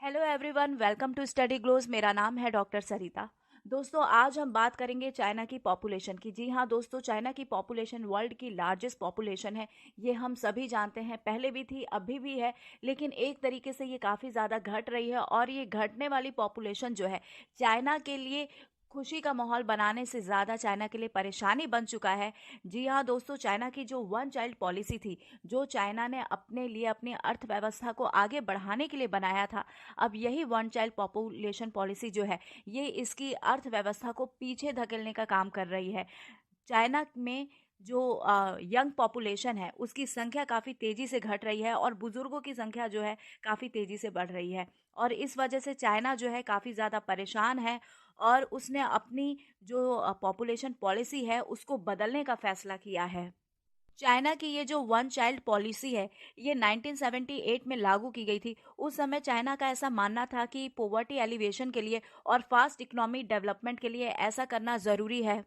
Hello everyone, welcome to study glows. मेरा नाम है डॉक्टर सरिता। दोस्तों, आज हम बात करेंगे चाइना की पॉपुलेशन की। जी हाँ दोस्तों, चाइना की पॉपुलेशन वर्ल्ड की लार्जेस्ट पॉपुलेशन है। ये हम सभी जानते हैं, पहले भी थी अभी भी है, लेकिन एक तरीके से ये काफ़ी ज़्यादा घट रही है। और ये घटने वाली पॉपुलेशन जो है चाइना के लिए खुशी का माहौल बनाने से ज़्यादा चाइना के लिए परेशानी बन चुका है। जी हाँ दोस्तों, चाइना की जो वन चाइल्ड पॉलिसी थी, जो चाइना ने अपने लिए अपनी अर्थव्यवस्था को आगे बढ़ाने के लिए बनाया था, अब यही वन चाइल्ड पॉपुलेशन पॉलिसी जो है ये इसकी अर्थव्यवस्था को पीछे धकेलने का काम कर रही है। चाइना में जो यंग पॉपुलेशन है उसकी संख्या काफ़ी तेज़ी से घट रही है और बुजुर्गों की संख्या जो है काफ़ी तेज़ी से बढ़ रही है। और इस वजह से चाइना जो है काफ़ी ज़्यादा परेशान है और उसने अपनी जो पॉपुलेशन पॉलिसी है उसको बदलने का फैसला किया है। चाइना की ये जो वन चाइल्ड पॉलिसी है ये 1978 में लागू की गई थी। उस समय चाइना का ऐसा मानना था कि पोवर्टी एलिवेशन के लिए और फास्ट इकोनॉमी डेवलपमेंट के लिए ऐसा करना ज़रूरी है।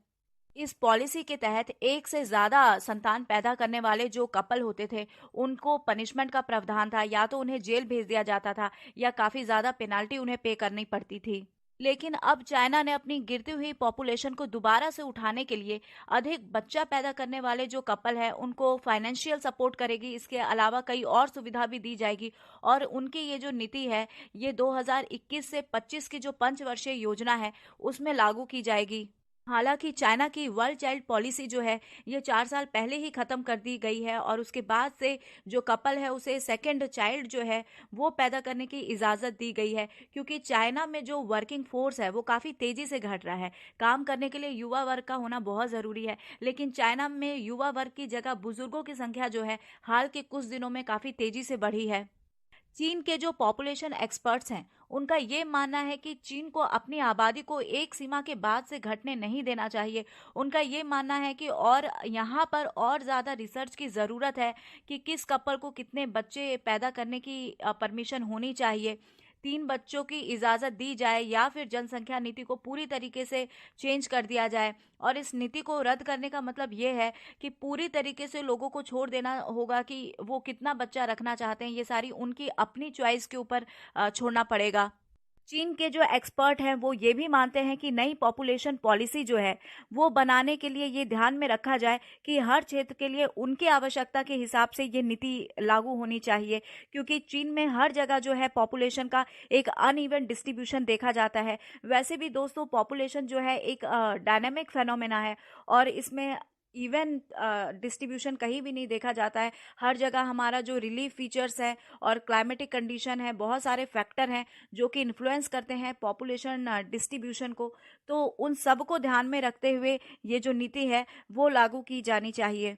इस पॉलिसी के तहत एक से ज़्यादा संतान पैदा करने वाले जो कपल होते थे उनको पनिशमेंट का प्रावधान था, या तो उन्हें जेल भेज दिया जाता था या काफ़ी ज़्यादा पेनाल्टी उन्हें पे करनी पड़ती थी। लेकिन अब चाइना ने अपनी गिरती हुई पॉपुलेशन को दोबारा से उठाने के लिए अधिक बच्चा पैदा करने वाले जो कपल है उनको फाइनेंशियल सपोर्ट करेगी। इसके अलावा कई और सुविधा भी दी जाएगी और उनकी ये जो नीति है ये 2021 से 25 की जो पंचवर्षीय योजना है उसमें लागू की जाएगी। हालांकि चाइना की वर्ल्ड चाइल्ड पॉलिसी जो है ये 4 साल पहले ही खत्म कर दी गई है और उसके बाद से जो कपल है उसे सेकंड चाइल्ड जो है वो पैदा करने की इजाज़त दी गई है, क्योंकि चाइना में जो वर्किंग फोर्स है वो काफ़ी तेज़ी से घट रहा है। काम करने के लिए युवा वर्ग का होना बहुत ज़रूरी है, लेकिन चाइना में युवा वर्ग की जगह बुजुर्गों की संख्या जो है हाल के कुछ दिनों में काफ़ी तेज़ी से बढ़ी है। चीन के जो पॉपुलेशन एक्सपर्ट्स हैं उनका ये मानना है कि चीन को अपनी आबादी को एक सीमा के बाद से घटने नहीं देना चाहिए। उनका ये मानना है कि और यहाँ पर और ज़्यादा रिसर्च की ज़रूरत है कि किस कपल को कितने बच्चे पैदा करने की परमिशन होनी चाहिए। 3 बच्चों की इजाज़त दी जाए या फिर जनसंख्या नीति को पूरी तरीके से चेंज कर दिया जाए। और इस नीति को रद्द करने का मतलब ये है कि पूरी तरीके से लोगों को छोड़ देना होगा कि वो कितना बच्चा रखना चाहते हैं, ये सारी उनकी अपनी चॉइस के ऊपर छोड़ना पड़ेगा। चीन के जो एक्सपर्ट हैं वो ये भी मानते हैं कि नई पॉपुलेशन पॉलिसी जो है वो बनाने के लिए ये ध्यान में रखा जाए कि हर क्षेत्र के लिए उनकी आवश्यकता के हिसाब से ये नीति लागू होनी चाहिए, क्योंकि चीन में हर जगह जो है पॉपुलेशन का एक अनइवन डिस्ट्रीब्यूशन देखा जाता है। वैसे भी दोस्तों, पॉपुलेशन जो है एक डायनामिक फेनोमेना है और इसमें इवन डिस्ट्रीब्यूशन कहीं भी नहीं देखा जाता है। हर जगह हमारा जो रिलीफ फीचर्स है और क्लाइमेटिक कंडीशन है, बहुत सारे फैक्टर हैं जो कि इन्फ्लुएंस करते हैं पॉपुलेशन डिस्ट्रीब्यूशन को। तो उन सब को ध्यान में रखते हुए ये जो नीति है वो लागू की जानी चाहिए।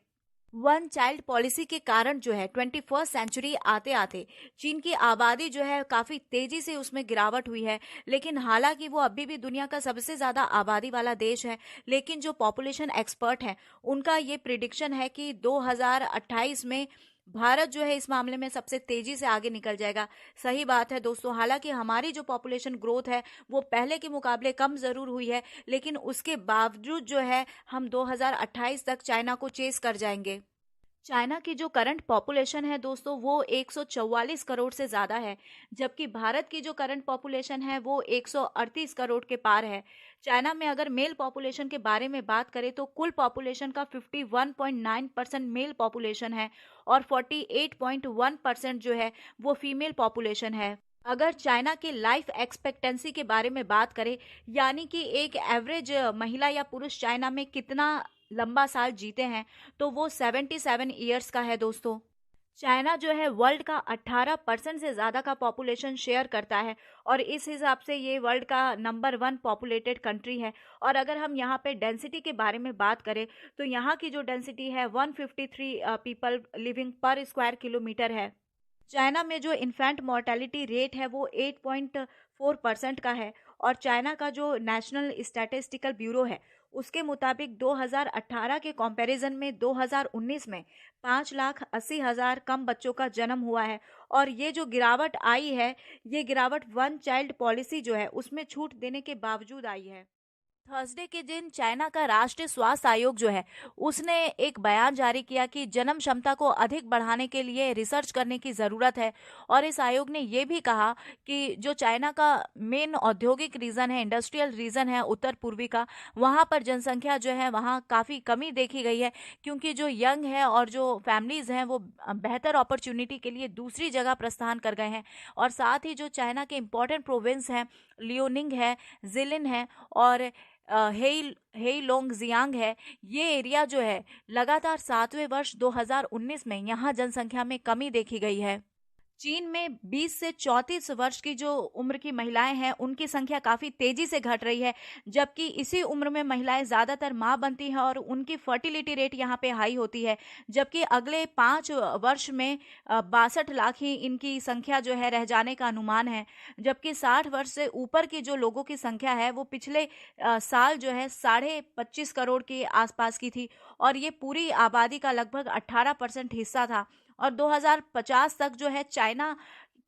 वन चाइल्ड पॉलिसी के कारण जो है 21st सेंचुरी आते आते चीन की आबादी जो है काफ़ी तेज़ी से उसमें गिरावट हुई है। लेकिन हालांकि वो अभी भी दुनिया का सबसे ज़्यादा आबादी वाला देश है, लेकिन जो पॉपुलेशन एक्सपर्ट हैं उनका ये प्रिडिक्शन है कि 2028 में भारत जो है इस मामले में सबसे तेजी से आगे निकल जाएगा। सही बात है दोस्तों, हालांकि हमारी जो पॉपुलेशन ग्रोथ है वो पहले के मुकाबले कम ज़रूर हुई है, लेकिन उसके बावजूद जो है हम 2028 तक चाइना को चेस कर जाएंगे। चाइना की जो करंट पॉपुलेशन है दोस्तों वो 144 करोड़ से ज़्यादा है, जबकि भारत की जो करंट पॉपुलेशन है वो 138 करोड़ के पार है। चाइना में अगर मेल पॉपुलेशन के बारे में बात करें तो कुल पॉपुलेशन का 51.9% मेल पॉपुलेशन है और 48.1% जो है वो फीमेल पॉपुलेशन है। अगर चाइना के लाइफ एक्सपेक्टेंसी के बारे में बात करें, यानी कि एक एवरेज महिला या पुरुष चाइना में कितना लंबा साल जीते हैं, तो वो 77 ईयर्स का है दोस्तों। चाइना जो है वर्ल्ड का 18% से ज़्यादा का पॉपुलेशन शेयर करता है और इस हिसाब से ये वर्ल्ड का नंबर 1 पॉपुलेटेड कंट्री है। और अगर हम यहाँ पे डेंसिटी के बारे में बात करें तो यहाँ की जो डेंसिटी है 153 पीपल लिविंग पर स्क्वायर किलोमीटर है। चाइना में जो इन्फेंट मोर्टेलिटी रेट है वो 8.4% का है और चाइना का जो नेशनल स्टैटिस्टिकल ब्यूरो है उसके मुताबिक 2018 के कंपैरिजन में 2019 में 5,80,000 कम बच्चों का जन्म हुआ है। और ये जो गिरावट आई है ये गिरावट वन चाइल्ड पॉलिसी जो है उसमें छूट देने के बावजूद आई है। थर्सडे के दिन चाइना का राष्ट्रीय स्वास्थ्य आयोग जो है उसने एक बयान जारी किया कि जन्म क्षमता को अधिक बढ़ाने के लिए रिसर्च करने की ज़रूरत है। और इस आयोग ने ये भी कहा कि जो चाइना का मेन औद्योगिक रीजन है, इंडस्ट्रियल रीजन है उत्तर पूर्वी का, वहाँ पर जनसंख्या जो है वहाँ काफ़ी कमी देखी गई है, क्योंकि जो यंग है और जो फैमिलीज़ हैं वो बेहतर अपॉर्चुनिटी के लिए दूसरी जगह प्रस्थान कर गए हैं। और साथ ही जो चाइना के इम्पोर्टेंट प्रोविंस हैं, लियोनिंग है, जिलिन है और हेई लोंग जियांग है, ये एरिया जो है लगातार 7वें वर्ष 2019 में यहाँ जनसंख्या में कमी देखी गई है। चीन में 20 से 34 वर्ष की जो उम्र की महिलाएं हैं उनकी संख्या काफी तेजी से घट रही है, जबकि इसी उम्र में महिलाएं ज्यादातर मां बनती हैं और उनकी फर्टिलिटी रेट यहाँ पे हाई होती है। जबकि अगले 5 वर्ष में 62 लाख ही इनकी संख्या जो है रह जाने का अनुमान है। जबकि 60 वर्ष से ऊपर की जो लोगों की संख्या है वो पिछले साल जो है 25.5 करोड़ के आसपास की थी, और ये पूरी आबादी का लगभग 18% हिस्सा था। और 2050 तक जो है चाइना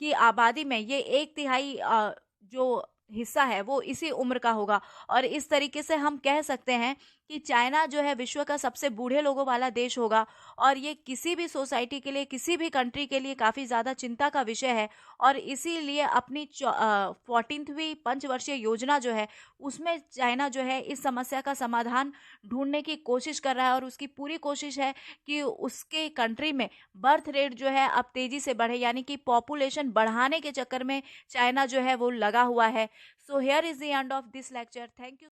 की आबादी में ये 1/3 जो हिस्सा है वो इसी उम्र का होगा। और इस तरीके से हम कह सकते हैं कि चाइना जो है विश्व का सबसे बूढ़े लोगों वाला देश होगा, और ये किसी भी सोसाइटी के लिए, किसी भी कंट्री के लिए काफ़ी ज़्यादा चिंता का विषय है। और इसीलिए अपनी 14वीं पंचवर्षीय योजना जो है उसमें चाइना जो है इस समस्या का समाधान ढूंढने की कोशिश कर रहा है, और उसकी पूरी कोशिश है कि उसके कंट्री में बर्थ रेट जो है अब तेजी से बढ़े, यानी कि पॉपुलेशन बढ़ाने के चक्कर में चाइना जो है वो लगा हुआ है। So here is the end of this lecture. Thank you.